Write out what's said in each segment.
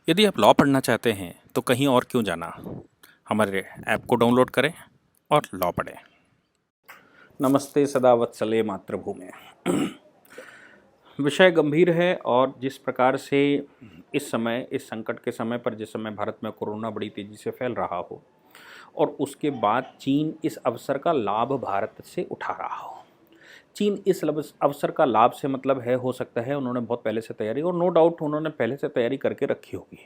यदि आप लॉ पढ़ना चाहते हैं तो कहीं और क्यों जाना। हमारे ऐप को डाउनलोड करें और लॉ पढ़ें। नमस्ते सदा वत्सले मातृभूमि। विषय गंभीर है और जिस प्रकार से इस समय इस संकट के समय पर जिस समय भारत में कोरोना बड़ी तेज़ी से फैल रहा हो और उसके बाद चीन इस अवसर का लाभ भारत से उठा रहा हो। चीन इस अवसर का लाभ से मतलब है हो सकता है उन्होंने बहुत पहले से तैयारी, और नो डाउट उन्होंने पहले से तैयारी करके रखी होगी,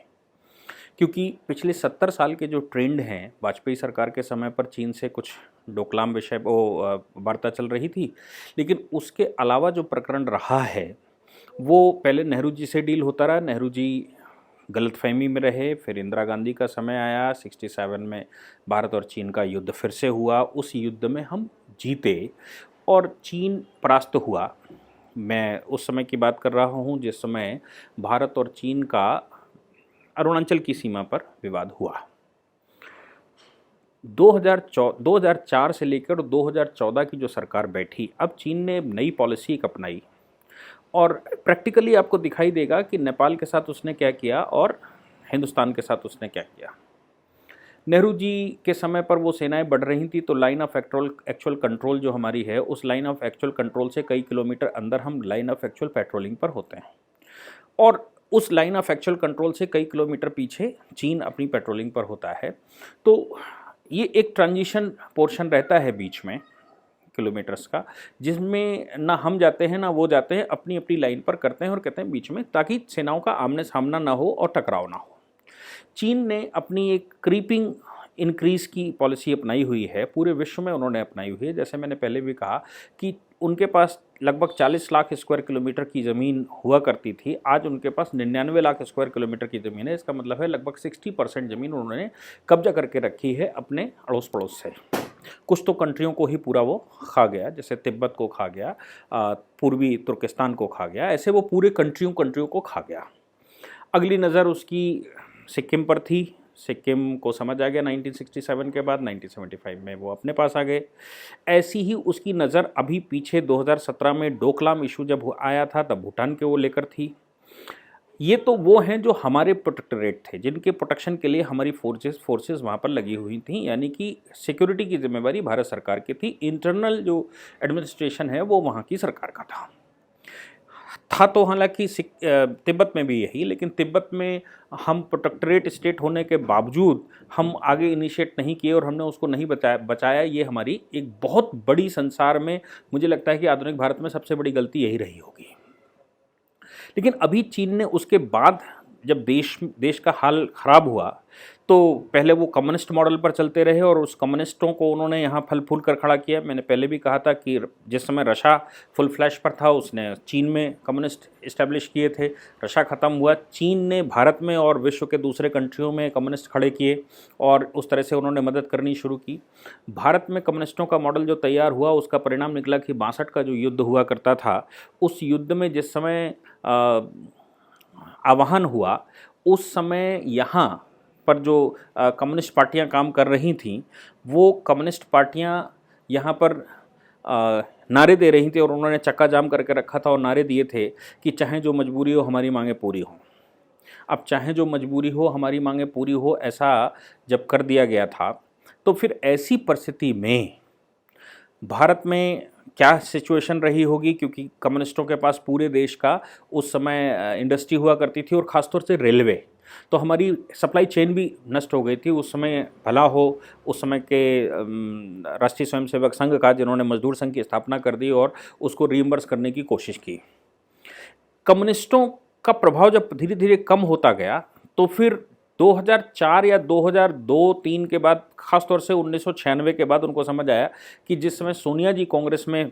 क्योंकि पिछले 70 साल के जो ट्रेंड हैं, वाजपेयी सरकार के समय पर चीन से कुछ डोकलाम विषय वार्ता चल रही थी, लेकिन उसके अलावा जो प्रकरण रहा है वो पहले नेहरू जी से डील होता रहा। नेहरू जी गलतफहमी में रहे, फिर इंदिरा गांधी का समय आया, 67 में भारत और चीन का युद्ध फिर से हुआ। उस युद्ध में हम जीते और चीन परास्त हुआ। मैं उस समय की बात कर रहा हूँ जिस समय भारत और चीन का अरुणाचल की सीमा पर विवाद हुआ। 2004 से लेकर 2014 की जो सरकार बैठी, अब चीन ने नई पॉलिसी अपनाई और प्रैक्टिकली आपको दिखाई देगा कि नेपाल के साथ उसने क्या किया और हिंदुस्तान के साथ उसने क्या किया। नेहरू जी के समय पर वो सेनाएं बढ़ रही थी तो लाइन ऑफ एक्चुअल कंट्रोल जो हमारी है, उस लाइन ऑफ एक्चुअल कंट्रोल से कई किलोमीटर अंदर हम लाइन ऑफ एक्चुअल पेट्रोलिंग पर होते हैं, और उस लाइन ऑफ एक्चुअल कंट्रोल से कई किलोमीटर पीछे चीन अपनी पेट्रोलिंग पर होता है। तो ये एक ट्रांजिशन पोर्शन रहता है बीच में किलोमीटर्स का, जिसमें ना हम जाते हैं ना वो जाते हैं, अपनी अपनी लाइन पर करते हैं और कहते हैं बीच में, ताकि सेनाओं का आमने सामना ना हो और टकराव ना हो। चीन ने अपनी एक क्रीपिंग इंक्रीज़ की पॉलिसी अपनाई हुई है, पूरे विश्व में उन्होंने अपनाई हुई है। जैसे मैंने पहले भी कहा कि उनके पास लगभग 40 लाख स्क्वायर किलोमीटर की ज़मीन हुआ करती थी, आज उनके पास 99 लाख स्क्वायर किलोमीटर की ज़मीन है। इसका मतलब है लगभग 60% ज़मीन उन्होंने कब्जा करके रखी है अपने अड़ोस पड़ोस से। कुछ तो कंट्रियों को ही पूरा वो खा गया, जैसे तिब्बत को खा गया, पूर्वी तुर्किस्तान को खा गया, ऐसे वो पूरे कंट्रियों को खा गया। अगली नज़र उसकी सिक्किम पर थी। सिक्किम को समझ आ गया 1967 के बाद, 1975 में वो अपने पास आ गए। ऐसी ही उसकी नज़र अभी पीछे 2017 में डोकलाम इशू जब आया था तब भूटान के वो लेकर थी। ये तो वो हैं जो हमारे प्रोटेक्टोरेट थे, जिनके प्रोटेक्शन के लिए हमारी फोर्सेस वहाँ पर लगी हुई थी, यानी कि सिक्योरिटी की जिम्मेवारी भारत सरकार की थी। इंटरनल जो एडमिनिस्ट्रेशन है वो वहाँ की सरकार का था तो हालांकि तिब्बत में भी यही, लेकिन तिब्बत में हम प्रोटेक्टोरेट स्टेट होने के बावजूद हम आगे इनिशिएट नहीं किए और हमने उसको नहीं बचाया। ये हमारी एक बहुत बड़ी, संसार में मुझे लगता है कि आधुनिक भारत में सबसे बड़ी गलती यही रही होगी। लेकिन अभी चीन ने उसके बाद जब देश का हाल खराब हुआ तो पहले वो कम्युनिस्ट मॉडल पर चलते रहे और उस कम्युनिस्टों को उन्होंने यहाँ फल फूल कर खड़ा किया। मैंने पहले भी कहा था कि जिस समय रशा फुल फ्लैश पर था उसने चीन में कम्युनिस्ट इस्टेब्लिश किए थे। रशा ख़त्म हुआ, चीन ने भारत में और विश्व के दूसरे कंट्रियों में कम्युनिस्ट खड़े किए और उस तरह से उन्होंने मदद करनी शुरू की। भारत में कम्युनिस्टों का मॉडल जो तैयार हुआ उसका परिणाम निकला कि 62 का जो युद्ध हुआ करता था, उस युद्ध में जिस समय आह्वान हुआ उस समय यहाँ पर जो कम्युनिस्ट पार्टियां काम कर रही थीं, वो कम्युनिस्ट पार्टियां यहाँ पर नारे दे रही थी और उन्होंने चक्का जाम करके रखा था और नारे दिए थे कि चाहे जो मजबूरी हो हमारी मांगें पूरी हों। अब चाहे जो मजबूरी हो हमारी मांगें पूरी हो, ऐसा जब कर दिया गया था तो फिर ऐसी परिस्थिति में भारत में क्या सिचुएशन रही होगी, क्योंकि कम्युनिस्टों के पास पूरे देश का उस समय इंडस्ट्री हुआ करती थी और ख़ासतौर से रेलवे, तो हमारी सप्लाई चेन भी नष्ट हो गई थी। उस समय भला हो उस समय के राष्ट्रीय स्वयंसेवक संघ का, जिन्होंने मजदूर संघ की स्थापना कर दी और उसको रीइंबर्स करने की कोशिश की। कम्युनिस्टों का प्रभाव जब धीरे धीरे कम होता गया तो फिर 2004 या 2002-3 के बाद, ख़ासतौर से 1996 के बाद उनको समझ आया कि जिस समय सोनिया जी कांग्रेस में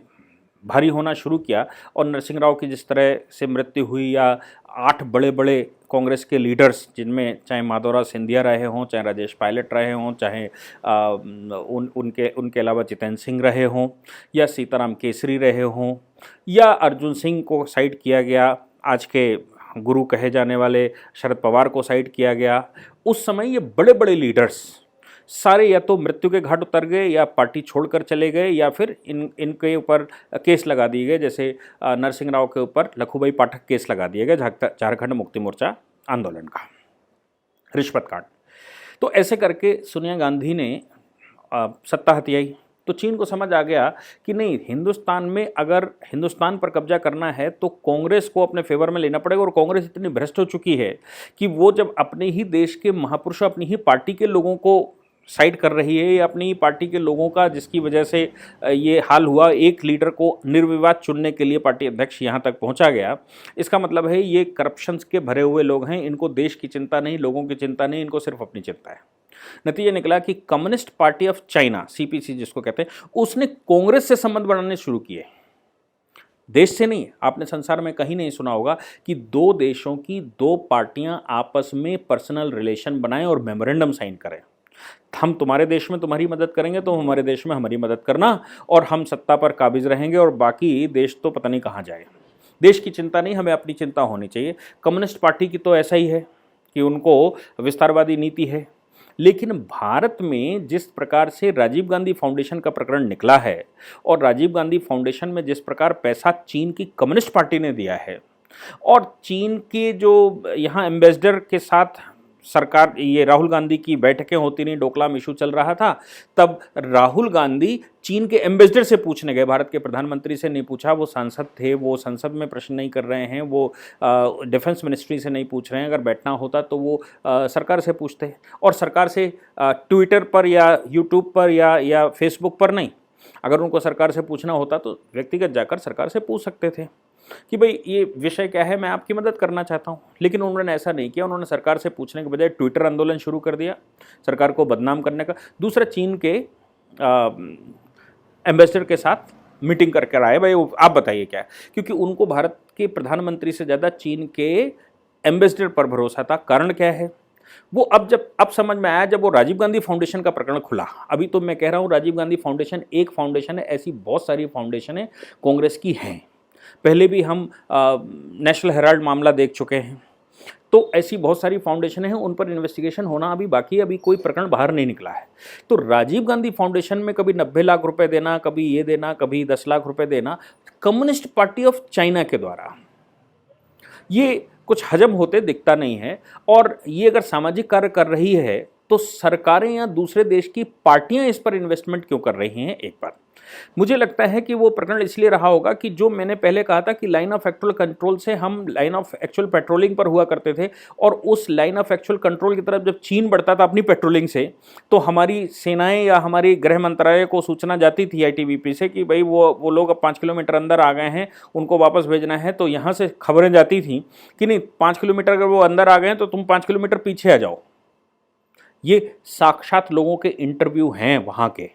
भारी होना शुरू किया और नरसिंह राव की जिस तरह से मृत्यु हुई, या 8 बड़े बड़े कांग्रेस के लीडर्स, जिनमें चाहे माधवराव सिंधिया रहे हों, चाहे राजेश पायलट रहे हों, चाहे उनके अलावा जितेंद्र सिंह रहे हों, या सीताराम केसरी रहे हों, या अर्जुन सिंह को साइड किया गया, आज के गुरु कहे जाने वाले शरद पवार को साइड किया गया। उस समय ये बड़े बड़े लीडर्स सारे या तो मृत्यु के घाट उतर गए या पार्टी छोड़कर चले गए, या फिर इनके ऊपर केस लगा दिए गए। जैसे नरसिंह राव के ऊपर लखूभाई पाठक केस लगा दिए गए झारखंड मुक्ति मोर्चा आंदोलन का। रिश्वत कांड। तो ऐसे करके सोनिया गांधी ने सत्ता हथियाई। तो चीन को समझ आ गया कि नहीं, हिंदुस्तान में अगर हिंदुस्तान पर कब्जा करना है तो कांग्रेस को अपने फेवर में लेना पड़ेगा। और कांग्रेस इतनी भ्रष्ट हो चुकी है कि वो जब अपने ही देश के महापुरुषों, अपनी ही पार्टी के लोगों को साइड कर रही है, या अपनी पार्टी के लोगों का, जिसकी वजह से ये हाल हुआ, एक लीडर को निर्विवाद चुनने के लिए पार्टी अध्यक्ष यहाँ तक पहुँचा गया। इसका मतलब है ये करप्शंस के भरे हुए लोग हैं, इनको देश की चिंता नहीं, लोगों की चिंता नहीं, इनको सिर्फ अपनी चिंता है। नतीजा निकला कि communist party of China, CPC जिसको कहते हैं, उसने कांग्रेस से संबंध बनाने शुरू किए, देश से नहीं। आपने संसार में कहीं नहीं सुना होगा कि दो देशों की दो पार्टियां आपस में पर्सनल रिलेशन बनाएं और मेमोरेंडम साइन करें। हम तुम्हारे देश में तुम्हारी मदद करेंगे, तो हमारे देश में हमारी मदद करना, और हम सत्ता पर काबिज रहेंगे और बाकी देश तो पता नहीं कहाँ जाए। देश की चिंता नहीं, हमें अपनी चिंता होनी चाहिए। कम्युनिस्ट पार्टी की तो ऐसा ही है कि उनको विस्तारवादी नीति है। लेकिन भारत में जिस प्रकार से राजीव गांधी फाउंडेशन का प्रकरण निकला है, और राजीव गांधी फाउंडेशन में जिस प्रकार पैसा चीन की कम्युनिस्ट पार्टी ने दिया है, और चीन के जो यहाँ एम्बेसडर के साथ सरकार, ये राहुल गांधी की बैठकें होती नहीं, डोकलाम इशू चल रहा था, तब राहुल गांधी चीन के एम्बेसडर से पूछने गए, भारत के प्रधानमंत्री से नहीं पूछा। वो सांसद थे, वो संसद में प्रश्न नहीं कर रहे हैं, वो डिफेंस मिनिस्ट्री से नहीं पूछ रहे हैं। अगर बैठना होता तो वो सरकार से पूछते, और सरकार से ट्विटर पर या यूट्यूब पर या फेसबुक पर नहीं। अगर उनको सरकार से पूछना होता तो व्यक्तिगत जाकर सरकार से पूछ सकते थे कि भाई ये विषय क्या है, मैं आपकी मदद करना चाहता हूँ। लेकिन उन्होंने ऐसा नहीं किया। उन्होंने सरकार से पूछने के बजाय ट्विटर आंदोलन शुरू कर दिया, सरकार को बदनाम करने का। दूसरा, चीन के एम्बेसडर के साथ मीटिंग करके आए, भाई आप बताइए क्या है, क्योंकि उनको भारत के प्रधानमंत्री से ज़्यादा चीन के एम्बेसडर पर भरोसा था। कारण क्या है वो अब समझ में आया जब वो राजीव गांधी फाउंडेशन का प्रकरण खुला। अभी तो मैं कह रहा हूँ राजीव गांधी फाउंडेशन एक फाउंडेशन है, ऐसी बहुत सारी फाउंडेशन कांग्रेस की हैं। पहले भी हम नेशनल हेराल्ड मामला देख चुके हैं। तो ऐसी बहुत सारी फाउंडेशन हैं, उन पर इन्वेस्टिगेशन होना अभी बाकी है, अभी कोई प्रकरण बाहर नहीं निकला है। तो राजीव गांधी फाउंडेशन में कभी 90 लाख रुपए देना, कभी ये देना, कभी 10 लाख रुपए देना, कम्युनिस्ट पार्टी ऑफ चाइना के द्वारा, ये कुछ हजम होते दिखता नहीं है। और ये अगर सामाजिक कार्य कर रही है तो सरकारें या दूसरे देश की पार्टियां इस पर इन्वेस्टमेंट क्यों कर रही हैं? एक बार मुझे लगता है कि वो प्रकरण इसलिए रहा होगा कि जो मैंने पहले कहा था कि लाइन ऑफ एक्चुअल कंट्रोल से हम लाइन ऑफ एक्चुअल पेट्रोलिंग पर हुआ करते थे, और उस लाइन ऑफ एक्चुअल कंट्रोल की तरफ जब चीन बढ़ता था अपनी पेट्रोलिंग से, तो हमारी सेनाएं या हमारी गृह मंत्रालय को सूचना जाती थी आईटीबीपी से कि भाई वो लोग अब 5 किलोमीटर अंदर आ गए हैं, उनको वापस भेजना है। तो यहाँ से खबरें जाती थी कि नहीं, 5 किलोमीटर अगर वो अंदर आ गए हैं तो तुम 5 किलोमीटर पीछे आ जाओ। ये साक्षात लोगों के इंटरव्यू हैं वहाँ के,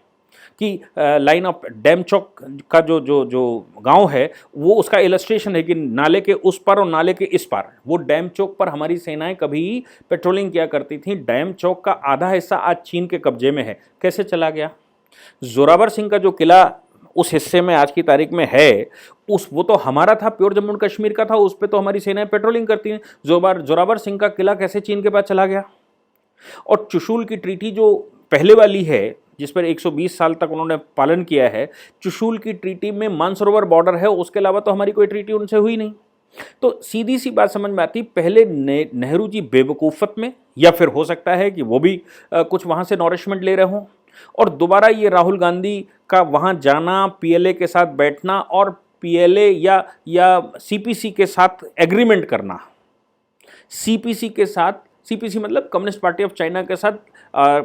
कि लाइन ऑफ डैम चौक का जो गांव है, वो उसका इलस्ट्रेशन है कि नाले के उस पार और नाले के इस पार, वो डैम चौक पर हमारी सेनाएं कभी पेट्रोलिंग किया करती थी। डैम चौक का आधा हिस्सा आज चीन के कब्जे में है। कैसे चला गया? जोरावर सिंह का जो किला उस हिस्से में आज की तारीख में है, वो तो हमारा था, प्योर जम्मू कश्मीर का था, उस पर तो हमारी सेनाएं पेट्रोलिंग करती हैं। जोरावर सिंह का किला कैसे चीन के पास चला गया? और चुशूल की ट्रीटी जो पहले वाली है, जिस पर 120 साल तक उन्होंने पालन किया है, चुशूल की ट्रीटी में मानसरोवर बॉर्डर है, उसके अलावा तो हमारी कोई ट्रीटी उनसे हुई नहीं। तो सीधी सी बात समझ में आती, पहले नेहरू जी बेवकूफ़त में, या फिर हो सकता है कि वो भी कुछ वहाँ से नॉरिशमेंट ले रहे हों, और दोबारा ये राहुल गांधी का वहाँ जाना, पीएलए के साथ बैठना और पीएलए या सीपीसी के साथ एग्रीमेंट करना, सीपीसी के साथ, सीपीसी मतलब कम्युनिस्ट पार्टी ऑफ चाइना के साथ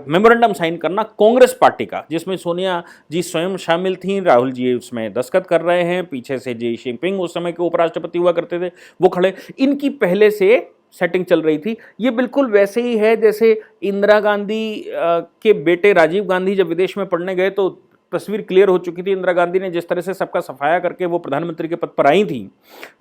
मेमोरेंडम साइन करना कांग्रेस पार्टी का, जिसमें सोनिया जी स्वयं शामिल थीं, राहुल जी उसमें दस्तखत कर रहे हैं, पीछे से जी जिनपिंग उस समय के उपराष्ट्रपति हुआ करते थे वो खड़े, इनकी पहले से सेटिंग चल रही थी। ये बिल्कुल वैसे ही है जैसे इंदिरा गांधी के बेटे राजीव गांधी जब विदेश में पढ़ने गए तो तस्वीर क्लियर हो चुकी थी। इंदिरा गांधी ने जिस तरह से सबका सफाया करके वो प्रधानमंत्री के पद पर आई थी,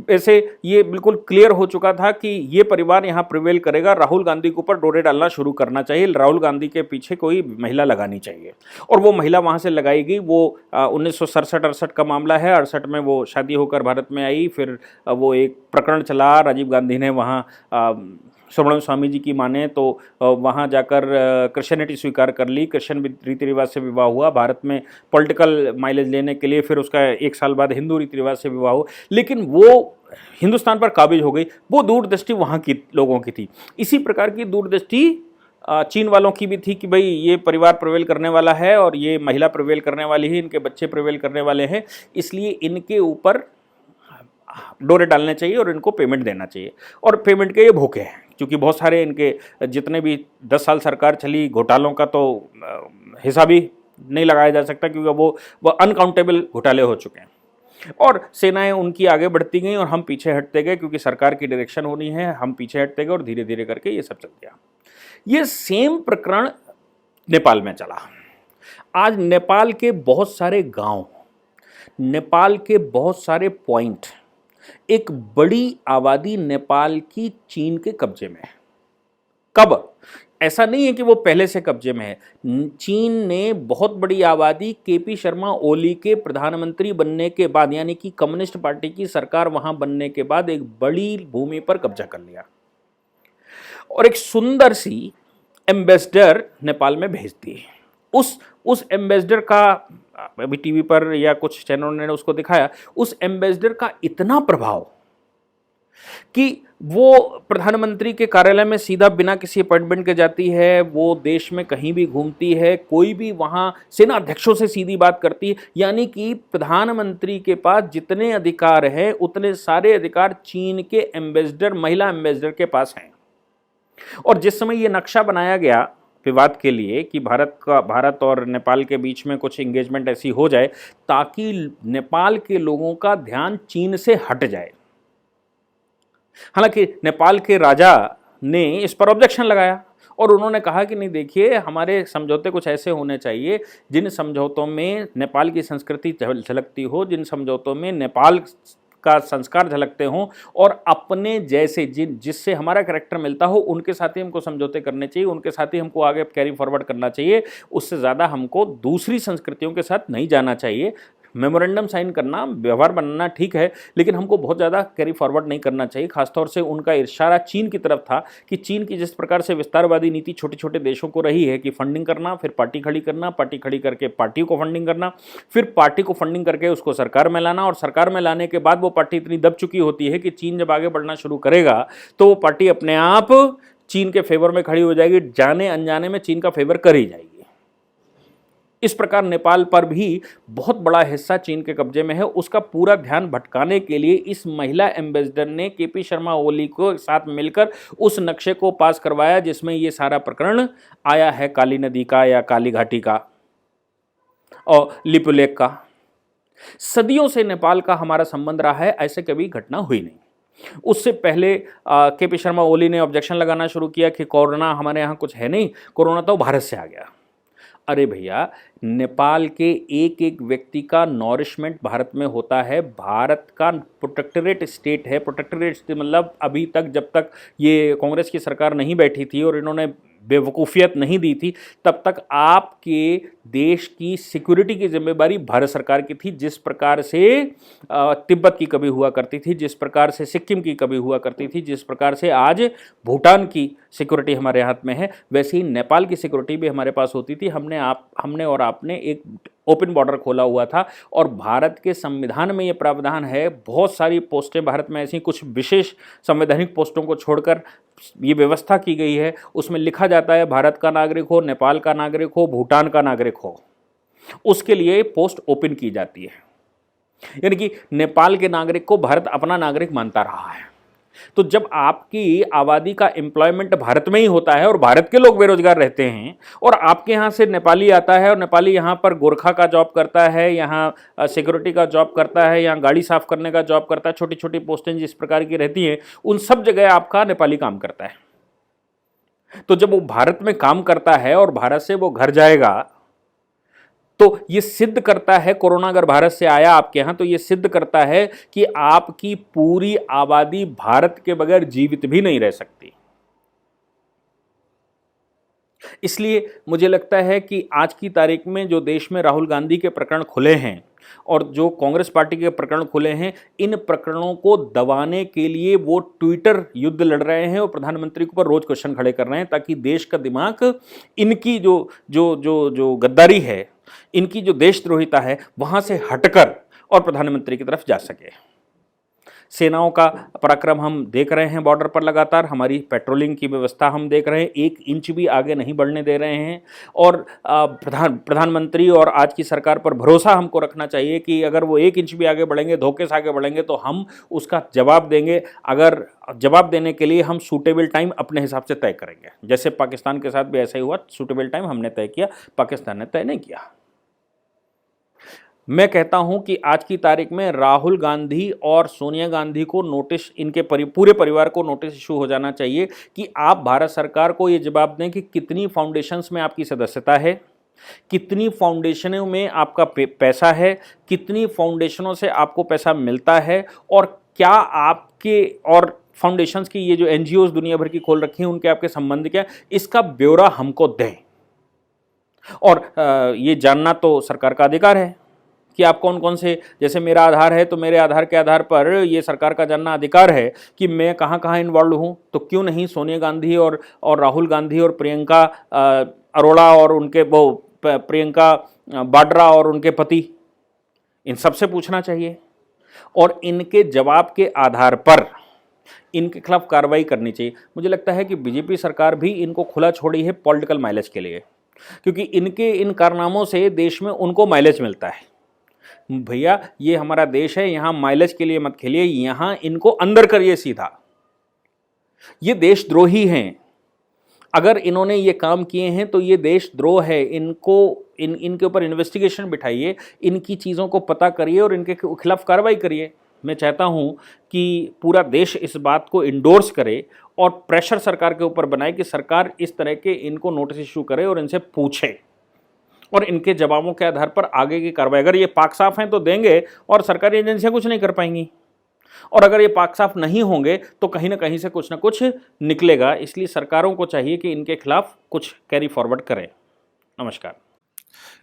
वैसे ये बिल्कुल क्लियर हो चुका था कि ये परिवार यहाँ प्रिवेल करेगा। राहुल गांधी के ऊपर डोरे डालना शुरू करना चाहिए, राहुल गांधी के पीछे कोई महिला लगानी चाहिए, और वो महिला वहाँ से लगाई गई। वो 1967-68 का मामला है। 68 में वो शादी होकर भारत में आई, फिर वो एक प्रकरण चला, राजीव गांधी ने वहाँ सुब्रमण्यम स्वामी जी की माने तो वहाँ जाकर क्रिश्चियनिटी स्वीकार कर ली, क्रिश्चियन रीति रिवाज से विवाह हुआ। भारत में पॉलिटिकल माइलेज लेने के लिए फिर उसका 1 साल बाद हिंदू रीति रिवाज से विवाह हुआ। लेकिन वो हिंदुस्तान पर काबिज हो गई, वो दूरदृष्टि वहाँ की लोगों की थी। इसी प्रकार की दूरदृष्टि चीन वालों की भी थी कि भाई ये परिवार प्रिवेल करने वाला है और ये महिला प्रिवेल करने वाली है, इनके बच्चे प्रिवेल करने वाले हैं, इसलिए इनके ऊपर डोरे डालने चाहिए और इनको पेमेंट देना चाहिए। और पेमेंट के ये भूखे हैं, क्योंकि बहुत सारे इनके जितने भी 10 साल सरकार चली, घोटालों का तो हिसाब ही नहीं लगाया जा सकता, क्योंकि वो अनकाउंटेबल घोटाले हो चुके हैं। और सेनाएं उनकी आगे बढ़ती गई और हम पीछे हटते गए, क्योंकि सरकार की डायरेक्शन होनी है, हम पीछे हटते गए और धीरे धीरे करके ये सब चल गया। ये सेम प्रकरण नेपाल में चला। आज नेपाल के बहुत सारे गांव, नेपाल के बहुत सारे पॉइंट, एक बड़ी आबादी नेपाल की चीन के कब्जे में है। कब? ऐसा नहीं है कि वो पहले से कब्जे में है। चीन ने बहुत बड़ी आबादी केपी शर्मा ओली के प्रधानमंत्री बनने के बाद, यानी कि कम्युनिस्ट पार्टी की सरकार वहां बनने के बाद, एक बड़ी भूमि पर कब्जा कर लिया और एक सुंदर सी एम्बेसडर नेपाल में भेज दी। उस एम्बेसडर का अभी टीवी पर या कुछ चैनलों ने उसको दिखाया, उस एम्बेसडर का इतना प्रभाव कि वो प्रधानमंत्री के कार्यालय में सीधा बिना किसी अपॉइंटमेंट के जाती है, वो देश में कहीं भी घूमती है, कोई भी वहाँ सेना अध्यक्षों से सीधी बात करती है। यानी कि प्रधानमंत्री के पास जितने अधिकार हैं उतने सारे अधिकार चीन के एम्बेसडर, महिला एम्बेसडर के पास हैं। और जिस समय ये नक्शा बनाया गया विवाद के लिए कि भारत और नेपाल के बीच में कुछ एंगेजमेंट ऐसी हो जाए ताकि नेपाल के लोगों का ध्यान चीन से हट जाए, हालांकि नेपाल के राजा ने इस पर ऑब्जेक्शन लगाया और उन्होंने कहा कि नहीं, देखिए, हमारे समझौते कुछ ऐसे होने चाहिए जिन समझौतों में नेपाल की संस्कृति झलकती हो, जिन समझौतों में नेपाल का संस्कार झलकते हों और अपने जैसे जिससे हमारा कैरेक्टर मिलता हो उनके साथ ही हमको समझौते करने चाहिए, उनके साथ ही हमको आगे कैरी फॉरवर्ड करना चाहिए। उससे ज़्यादा हमको दूसरी संस्कृतियों के साथ नहीं जाना चाहिए। मेमोरेंडम साइन करना, व्यवहार बनाना ठीक है, लेकिन हमको बहुत ज़्यादा कैरी फॉरवर्ड नहीं करना चाहिए। खासतौर से उनका इशारा चीन की तरफ था कि चीन की जिस प्रकार से विस्तारवादी नीति छोटे छोटे देशों को रही है कि फंडिंग करना, फिर पार्टी खड़ी करना, पार्टी खड़ी करके पार्टी को फंडिंग करना, फिर पार्टी को फंडिंग करके उसको सरकार में लाना, और सरकार में लाने के बाद वो पार्टी इतनी दब चुकी होती है कि चीन जब आगे बढ़ना शुरू करेगा तो वो पार्टी अपने आप चीन के फेवर में खड़ी हो जाएगी, जाने अनजाने में चीन का फेवर कर ही जाएगी। इस प्रकार नेपाल पर भी बहुत बड़ा हिस्सा चीन के कब्जे में है। उसका पूरा ध्यान भटकाने के लिए इस महिला एम्बेसडर ने केपी शर्मा ओली को साथ मिलकर उस नक्शे को पास करवाया जिसमें ये सारा प्रकरण आया है, काली नदी का या काली घाटी का और लिपुलेख का। सदियों से नेपाल का हमारा संबंध रहा है, ऐसे कभी घटना हुई नहीं। उससे पहले केपी शर्मा ओली ने ऑब्जेक्शन लगाना शुरू किया कि कोरोना हमारे यहाँ कुछ है नहीं, कोरोना तो भारत से आ गया। अरे भैया, नेपाल के एक एक व्यक्ति का नॉरिशमेंट भारत में होता है। भारत का प्रोटेक्टरेट स्टेट है। प्रोटेक्टरेट स्टेट मतलब अभी तक, जब तक ये कांग्रेस की सरकार नहीं बैठी थी और इन्होंने बेवकूफ़ियत नहीं दी थी, तब तक आपके देश की सिक्योरिटी की जिम्मेदारी भारत सरकार की थी। जिस प्रकार से तिब्बत की कभी हुआ करती थी, जिस प्रकार से सिक्किम की कभी हुआ करती थी, जिस प्रकार से आज भूटान की सिक्योरिटी हमारे हाथ में है, वैसे ही नेपाल की सिक्योरिटी भी हमारे पास होती थी। हमने और आपने एक ओपन बॉर्डर खोला हुआ था और भारत के संविधान में ये प्रावधान है। बहुत सारी पोस्टें भारत में ऐसी कुछ विशेष संवैधानिक पोस्टों को छोड़कर ये व्यवस्था की गई है, उसमें लिखा जाता है भारत का नागरिक हो, नेपाल का नागरिक हो, भूटान का नागरिक हो, उसके लिए पोस्ट ओपन की जाती है। यानी कि नेपाल के नागरिक को भारत अपना नागरिक मानता रहा है। तो जब आपकी आबादी का एम्प्लॉयमेंट भारत में ही होता है और भारत के लोग बेरोजगार रहते हैं और आपके यहाँ से नेपाली आता है और नेपाली यहाँ पर गोरखा का जॉब करता है, यहाँ सिक्योरिटी का जॉब करता है, यहाँ गाड़ी साफ करने का जॉब करता है, छोटी छोटी पोस्टें जिस प्रकार की रहती हैं, उन सब जगह आपका नेपाली काम करता है। तो जब वो भारत में काम करता है और भारत से वो घर जाएगा तो ये सिद्ध करता है, कोरोना अगर भारत से आया आपके यहाँ तो ये सिद्ध करता है कि आपकी पूरी आबादी भारत के बगैर जीवित भी नहीं रह सकती। इसलिए मुझे लगता है कि आज की तारीख में जो देश में राहुल गांधी के प्रकरण खुले हैं और जो कांग्रेस पार्टी के प्रकरण खुले हैं, इन प्रकरणों को दबाने के लिए वो ट्विटर युद्ध लड़ रहे हैं और प्रधानमंत्री के ऊपर रोज क्वेश्चन खड़े कर रहे हैं ताकि देश का दिमाग इनकी जो गद्दारी है, इनकी जो देशद्रोहिता है, वहां से हटकर और प्रधानमंत्री की तरफ जा सके। सेनाओं का पराक्रम हम देख रहे हैं बॉर्डर पर लगातार, हमारी पेट्रोलिंग की व्यवस्था हम देख रहे हैं, 1 इंच भी आगे नहीं बढ़ने दे रहे हैं। और प्रधानमंत्री और आज की सरकार पर भरोसा हमको रखना चाहिए कि अगर वो 1 इंच भी आगे बढ़ेंगे, धोखे से आगे बढ़ेंगे, तो हम उसका जवाब देंगे। अगर जवाब देने के लिए हम सूटेबल टाइम अपने हिसाब से तय करेंगे, जैसे पाकिस्तान के साथ भी ऐसा ही हुआ, सूटेबल टाइम हमने तय किया, पाकिस्तान ने तय नहीं किया। मैं कहता हूं कि आज की तारीख में राहुल गांधी और सोनिया गांधी को नोटिस, इनके पूरे परिवार को नोटिस इशू हो जाना चाहिए कि आप भारत सरकार को ये जवाब दें कि कितनी फाउंडेशंस में आपकी सदस्यता है, कितनी फाउंडेशनों में आपका पैसा है, कितनी फाउंडेशनों से आपको पैसा मिलता है, और क्या आपके और फाउंडेशंस की ये जो एनजीओज दुनिया भर की खोल रखी हैं उनके आपके संबंध क्या, इसका ब्यौरा हमको दें। और ये जानना तो सरकार का अधिकार है कि आप कौन कौन से, जैसे मेरा आधार है तो मेरे आधार के आधार पर ये सरकार का जानना अधिकार है कि मैं कहाँ कहाँ इन्वॉल्व हूँ, तो क्यों नहीं सोनिया गांधी और राहुल गांधी और प्रियंका अरोड़ा और उनके वो प्रियंका वाड्रा और उनके पति, इन सबसे पूछना चाहिए और इनके जवाब के आधार पर इनके खिलाफ कार्रवाई करनी चाहिए। मुझे लगता है कि बीजेपी सरकार भी इनको खुला छोड़ी है पॉलिटिकल माइलेज के लिए, क्योंकि इनके इन कारनामों से देश में उनको माइलेज मिलता है। भैया ये हमारा देश है, यहां माइलेज के लिए मत खेलिए, यहां इनको अंदर करिए सीधा। ये देशद्रोही हैं, अगर इन्होंने ये काम किए हैं तो ये देशद्रोह है। इनको इनके ऊपर इन्वेस्टिगेशन बिठाइए, इनकी चीज़ों को पता करिए और इनके खिलाफ कार्रवाई करिए। मैं चाहता हूं कि पूरा देश इस बात को इंडोर्स करे और प्रेशर सरकार के ऊपर बनाए कि सरकार इस तरह के इनको नोटिस इशू करे और इनसे पूछे और इनके जवाबों के आधार पर आगे की कार्रवाई। अगर ये पाक साफ हैं तो देंगे और सरकारी एजेंसियां कुछ नहीं कर पाएंगी, और अगर ये पाक साफ नहीं होंगे तो कहीं ना कहीं से कुछ ना कुछ निकलेगा। इसलिए सरकारों को चाहिए कि इनके खिलाफ कुछ कैरी फॉरवर्ड करें। नमस्कार।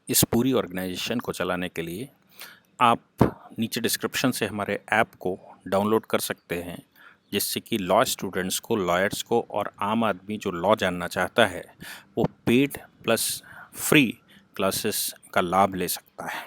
इस पूरी ऑर्गेनाइजेशन को चलाने के लिए आप नीचे डिस्क्रिप्शन से हमारे ऐप को डाउनलोड कर सकते हैं, जिससे कि लॉ स्टूडेंट्स को, लॉयर्स को और आम आदमी जो लॉ जानना चाहता है वो पेड प्लस फ्री क्लासेस का लाभ ले सकता है।